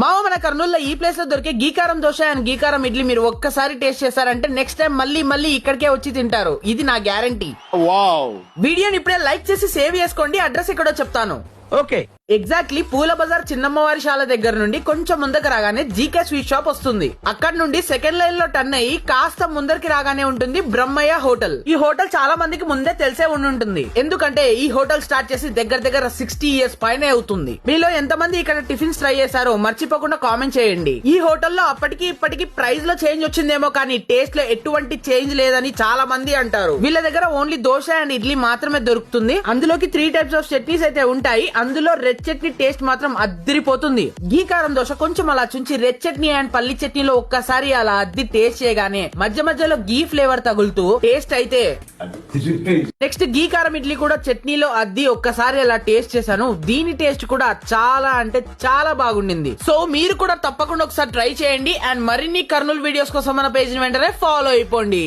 మామ మన కర్నూలులో ఈ ప్లేస్ లో దొరికే గీకారం దోశ అండ్ గీకారం ఇడ్లీ మీరు ఒక్కసారి టేస్ట్ చేశారంటే నెక్స్ట్ టైం మళ్ళీ ఇక్కడికే వచ్చి తింటారు. ఇది నా గ్యారంటీ. వీడియోని ఇప్పుడే లైక్ చేసి సేవ్ చేసుకోండి. అడ్రస్ ఎక్కడో చెప్తాను. ఓకే, ఎగ్జాక్ట్లీ పూల బజార్ చిన్నమ్మవారి శాల దగ్గర నుండి కొంచెం ముందరికి రాగానే జీకే స్వీట్ షాప్ వస్తుంది. అక్కడ నుండి సెకండ్ లైన్ లో టర్న్ అయ్యి కాస్త ముందరికి రాగానే ఉంటుంది బ్రహ్మయ్య హోటల్. ఈ హోటల్ చాలా మందికి ముందే తెలిసే ఉంటుంది, ఎందుకంటే ఈ హోటల్ స్టార్ట్ చేసి దగ్గర 60 years పైనే అవుతుంది. మీలో ఎంతమంది ఇక్కడ టిఫిన్స్ ట్రై చేశారో మర్చిపోకుండా కామెంట్ చేయండి. ఈ హోటల్లో అప్పటికి ఇప్పటికి ప్రైస్ లో చేంజ్ వచ్చిందేమో కానీ టేస్ట్ లో ఎటువంటి చేంజ్ లేదని చాలా మంది అంటారు. వీళ్ళ దగ్గర ఓన్లీ దోశ అండ్ ఇడ్లీ మాత్రమే దొరుకుతుంది. అందులోకి 3 types ఆఫ్ చట్నీస్ అయితే ఉంటాయి. అందులో రెడ్ చట్నీ టేస్ట్ మాత్రం అద్దిరిపోతుంది. గీకారం దోశ కొంచెం అలా చుంచి రెడ్ చట్నీ అండ్ పల్లి చట్నీలో ఒక్కసారి అలా అద్ది టేస్ట్ చేయగానే మధ్యలో గీ ఫ్లేవర్ తగులుతూ టేస్ట్ అయితే నెక్స్ట్ గీకారం ఇడ్లీ కూడా చట్నీలో అద్ది ఒక్కసారి అలా టేస్ట్ చేశాను. దీని టేస్ట్ కూడా చాలా అంటే చాలా బాగుండింది. సో మీరు కూడా తప్పకుండా ఒకసారి ట్రై చేయండి. అండ్ మరిన్ని కర్నూలు వీడియోస్ కోసం మన పేజ్ ని వెంటనే ఫాలో అయిపోండి.